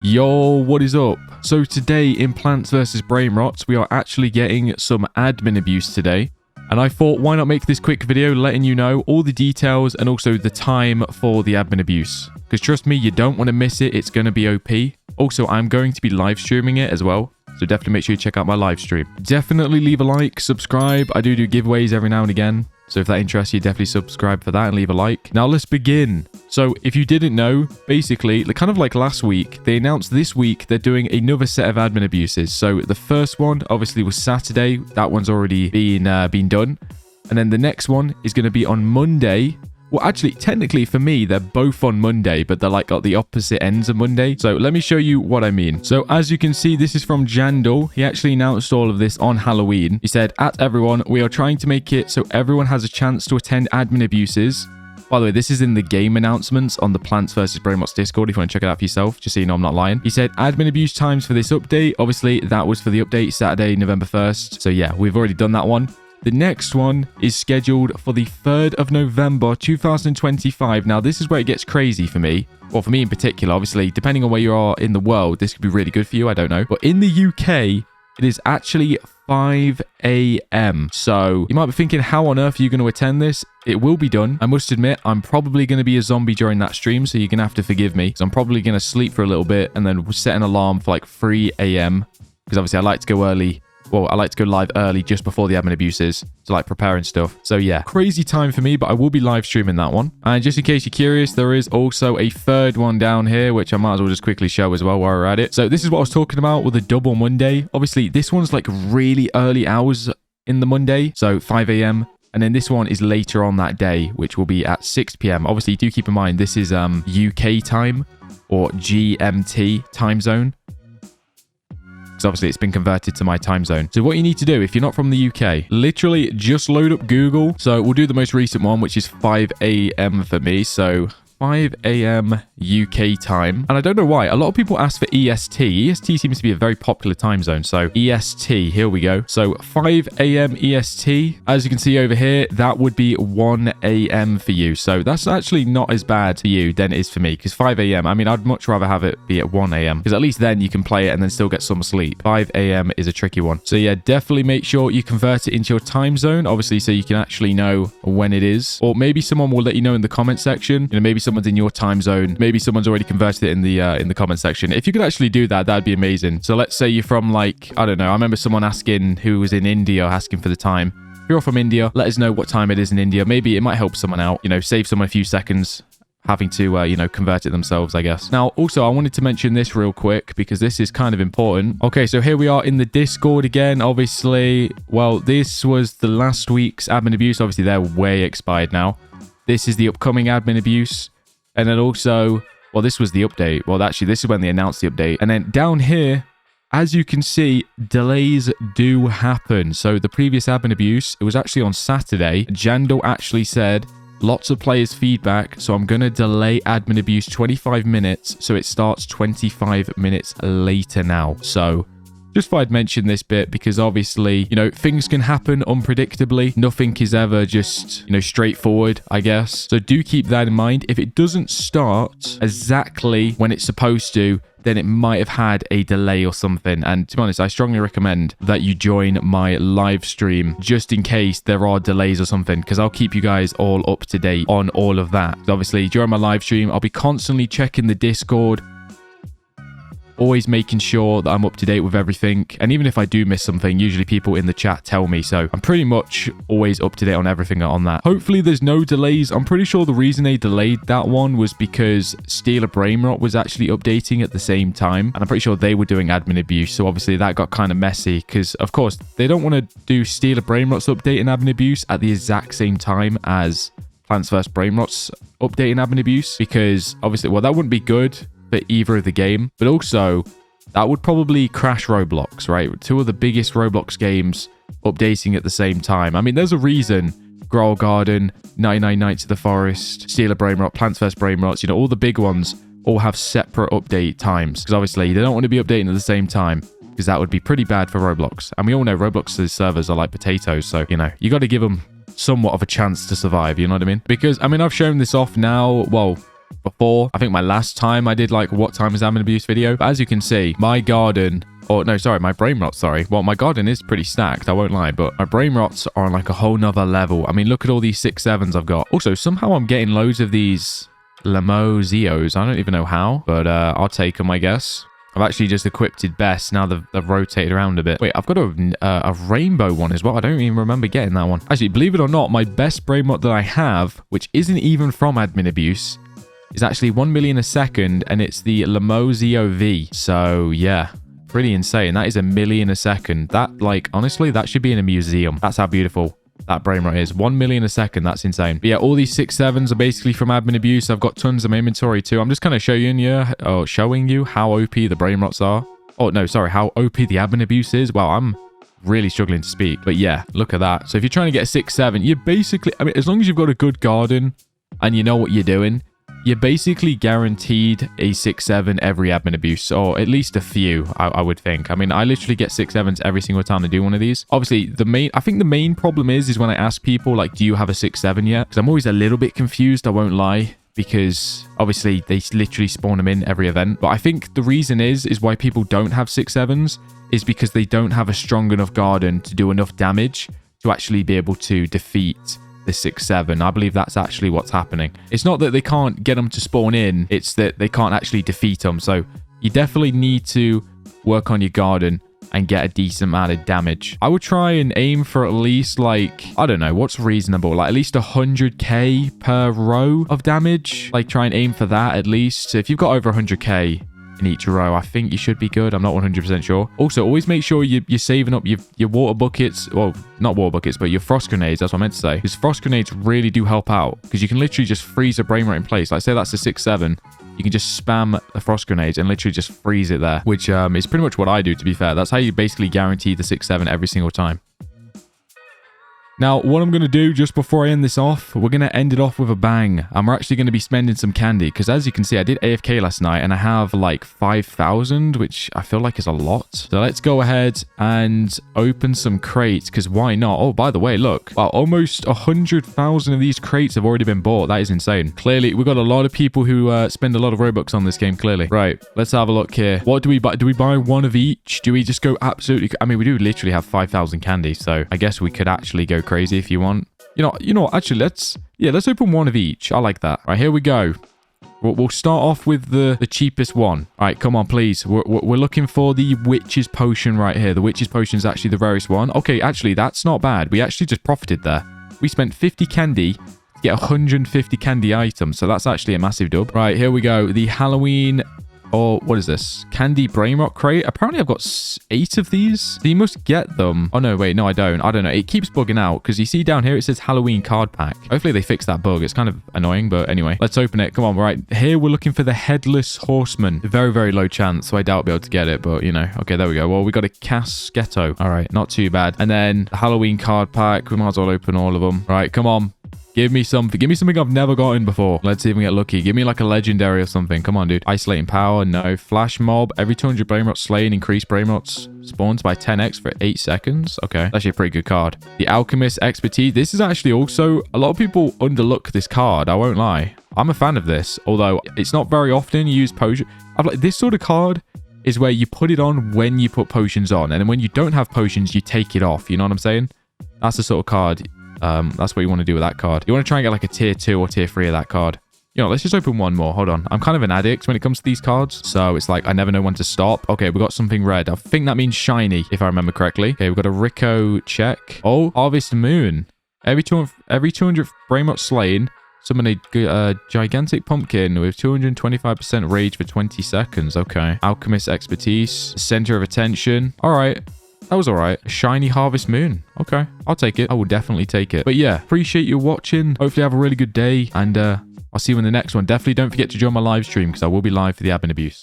Yo, what is up? So today in Plants vs Brainrots, we are actually getting some admin abuse today. And I thought, why not make this quick video letting you know all the details and also the time for the admin abuse. Because trust me, you don't want to miss it. It's going to be OP. Also, I'm going to be live streaming it as well. So definitely make sure you check out my live stream. Definitely leave a like, subscribe. I do giveaways every now and again. So if that interests you, definitely subscribe for that and leave a like. Now let's begin. So if you didn't know, basically, kind of like last week, they announced this week they're doing another set of admin abuses. So the first one obviously was Saturday. That one's already been done. And then the next one is going to be on Monday. Well, actually, technically for me, they're both on Monday, but they're like at the opposite ends of Monday. So let me show you what I mean. So as you can see, this is from Jandal. He actually announced all of this on Halloween. He said, "At everyone, we are trying to make it so everyone has a chance to attend admin abuses." By the way, this is in the game announcements on the Plants vs Brainrots Discord if you want to check it out for yourself, just so you know I'm not lying. He said, admin abuse times for this update. Obviously, that was for the update Saturday, November 1st. So yeah, we've already done that one. The next one is scheduled for the 3rd of November, 2025. Now, this is where it gets crazy for me. Or for me in particular, obviously, depending on where you are in the world, this could be really good for you. I don't know. But in the UK, it is actually 5 a.m. So you might be thinking, how on earth are you going to attend this? It will be done. I must admit, I'm probably going to be a zombie during that stream, so you're going to have to forgive me. So I'm probably going to sleep for a little bit and then set an alarm for like 3 a.m. Because obviously I like to go early. Well, I like to go live early just before the admin abuses to like prepare and stuff. So yeah, crazy time for me, but I will be live streaming that one. And just in case you're curious, there is also a third one down here, which I might as well just quickly show as well while we're at it. So this is what I was talking about with the double Monday. Obviously, this one's like really early hours in the Monday, so 5 a.m. And then this one is later on that day, which will be at 6 p.m. Obviously, do keep in mind, this is UK time or GMT time zone. Because obviously it's been converted to my time zone. So what you need to do if you're not from the UK, literally just load up Google. So we'll do the most recent one, which is 5 a.m. for me. So 5 a.m. UK time. And I don't know why. A lot of people ask for EST. EST seems to be a very popular time zone. So EST, here we go. So 5 a.m. EST. As you can see over here, that would be 1 a.m. for you. So that's actually not as bad for you than it is for me. Because 5 a.m., I mean, I'd much rather have it be at 1 a.m. Because at least then you can play it and then still get some sleep. 5 a.m. is a tricky one. So yeah, definitely make sure you convert it into your time zone. Obviously, so you can actually know when it is. Or maybe someone will let you know in the comment section. You know, maybe someone's in your time zone. Maybe someone's already converted it in the comment section. If you could actually do that, that'd be amazing. So let's say you're from like, I don't know. I remember someone asking who was in India, asking for the time. If you're from India, let us know what time it is in India. Maybe it might help someone out, you know, save someone a few seconds having to, you know, convert it themselves, I guess. Now, also, I wanted to mention this real quick because this is kind of important. Okay, so here we are in the Discord again. Obviously, well, this was the last week's admin abuse. Obviously, they're way expired now. This is the upcoming admin abuse. And then also, well, this was the update. Well, actually, this is when they announced the update. And then down here, as you can see, delays do happen. So the previous admin abuse, it was actually on Saturday. Jandal actually said, lots of players' feedback, so I'm going to delay admin abuse 25 minutes. So it starts 25 minutes later now. So just thought I'd mention this bit because obviously, you know, things can happen unpredictably. Nothing is ever just, you know, straightforward, I guess. So do keep that in mind. If it doesn't start exactly when it's supposed to, then it might have had a delay or something. And to be honest, I strongly recommend that you join my live stream just in case there are delays or something, because I'll keep you guys all up to date on all of that. So obviously, during my live stream, I'll be constantly checking the Discord, always making sure that I'm up to date with everything. And even if I do miss something, usually people in the chat tell me. So I'm pretty much always up to date on everything on that. Hopefully there's no delays. I'm pretty sure the reason they delayed that one was because Stealer Brainrot was actually updating at the same time. And I'm pretty sure they were doing admin abuse. So obviously that got kind of messy because, of course, they don't want to do Stealer Brainrot's update and admin abuse at the exact same time as Plants vs Brainrots update and admin abuse. Because obviously, well, that wouldn't be good for either of the game, but also that would probably crash Roblox, right? Two of the biggest Roblox games updating at the same time. I mean, there's a reason Growl Garden, 99 Nights of the Forest, Stealer Brainrot, Plants vs Brainrots, you know, all the big ones all have separate update times because obviously they don't want to be updating at the same time because that would be pretty bad for Roblox. And we all know Roblox's servers are like potatoes, so, you know, you got to give them somewhat of a chance to survive, you know what I mean? Because, I mean, I've shown this off now, well, before. I think my last time I did like what time is admin abuse video. But as you can see, my garden... Oh, no, sorry, my brain rots, sorry. Well, my garden is pretty stacked, I won't lie, but my brain rots are on like a whole nother level. I mean, look at all these 6-7s I've got. Also, somehow I'm getting loads of these Limozios. I don't even know how, but I'll take them, I guess. I've actually just equipped it best. Now they've rotated around a bit. Wait, I've got a rainbow one as well. I don't even remember getting that one. Actually, believe it or not, my best brain rot that I have, which isn't even from admin abuse, is actually 1 million a second, and it's the Limozio V. So, yeah. Pretty insane. That is 1 million a second. That, like, honestly, that should be in a museum. That's how beautiful that brain rot is. 1 million a second. That's insane. But yeah, all these 6-7s are basically from admin abuse. I've got tons of inventory too. I'm just kind of showing you how OP the brain rots are. Oh, no, sorry. How OP the admin abuse is. Wow, I'm really struggling to speak. But yeah, look at that. So if you're trying to get a 6-7, you're basically... I mean, as long as you've got a good garden and you know what you're doing, you're basically guaranteed a 6-7 every admin abuse, or at least a few, I would think. I mean, I literally get 6-7s every single time I do one of these. Obviously, I think the main problem is when I ask people, like, do you have a 6-7 yet? Because I'm always a little bit confused, I won't lie, because obviously they literally spawn them in every event. But I think the reason is why people don't have 6-7s is because they don't have a strong enough garden to do enough damage to actually be able to defeat the 6-7. I believe that's actually what's happening. It's not that they can't get them to spawn in, it's that they can't actually defeat them. So you definitely need to work on your garden and get a decent amount of damage. I would try and aim for at least, like, I don't know, what's reasonable? Like at least 100k per row of damage. Like try and aim for that at least. So if you've got over 100k in each row, I think you should be good. I'm not 100% sure. Also, always make sure you're saving up your water buckets. Well, not water buckets, but your frost grenades. That's what I meant to say. Because frost grenades really do help out. Because you can literally just freeze a brain rot in place. Like say that's a 6-7. You can just spam the frost grenades and literally just freeze it there. Which is pretty much what I do, to be fair. That's how you basically guarantee the 6-7 every single time. Now, what I'm going to do just before I end this off, we're going to end it off with a bang. And we're actually going to be spending some candy. Because as you can see, I did AFK last night and I have like 5,000, which I feel like is a lot. So let's go ahead and open some crates, because why not? Oh, by the way, look. Wow, almost 100,000 of these crates have already been bought. That is insane. Clearly, we've got a lot of people who spend a lot of Robux on this game, clearly. Right, let's have a look here. What do we buy? Do we buy one of each? Do we just go absolutely... I mean, we do literally have 5,000 candy, so I guess we could actually go crazy if you want. You know, actually, let's open one of each. I like that. All right, here we go. We'll start off with the cheapest one. All right, come on, please. We're looking for the Witch's Potion right here. The Witch's Potion is actually the rarest one. Okay, actually, that's not bad. We actually just profited there. We spent 50 candy to get 150 candy items, so that's actually a massive dub. Right, here we go. The Halloween... Oh, what is this? Candy brain rot crate. Apparently, I've got 8 of these. So you must get them. Oh, no, wait. No, I don't. I don't know. It keeps bugging out because you see down here, it says Halloween card pack. Hopefully, they fix that bug. It's kind of annoying, but anyway, let's open it. Come on. Right here, we're looking for the Headless Horseman. Very, very low chance, so I doubt I'll be able to get it, but you know. Okay, there we go. Well, we got a Casquetto. All right, not too bad. And then the Halloween card pack. We might as well open all of them. All right, come on. Give me something. Give me something I've never gotten before. Let's see if we get lucky. Give me like a legendary or something. Come on, dude. Isolating power. No. Flash mob. Every 200 brain rots slain. Increase brain rots spawns by 10x for 8 seconds. Okay. That's actually a pretty good card. The Alchemist Expertise. This is actually also... A lot of people underlook this card. I won't lie. I'm a fan of this. Although it's not very often you use potion. I've like this sort of card is where you put it on when you put potions on. And then when you don't have potions, you take it off. You know what I'm saying? That's the sort of card... that's what you want to do with that card. You want to try and get like a tier 2 or tier 3 of that card. You know, let's just open one more. Hold on. I'm kind of an addict when it comes to these cards. So it's like, I never know when to stop. Okay, we got something red. I think that means shiny, if I remember correctly. Okay, we've got a Rico check. Oh, Harvest Moon. Every 200 brain rot slain, summon a gigantic pumpkin with 225% rage for 20 seconds. Okay. Alchemist Expertise. Center of Attention. All right. That was all right. A shiny Harvest Moon. Okay, I'll take it. I will definitely take it. But yeah, appreciate you watching. Hopefully have a really good day. And I'll see you in the next one. Definitely don't forget to join my live stream because I will be live for the admin abuse.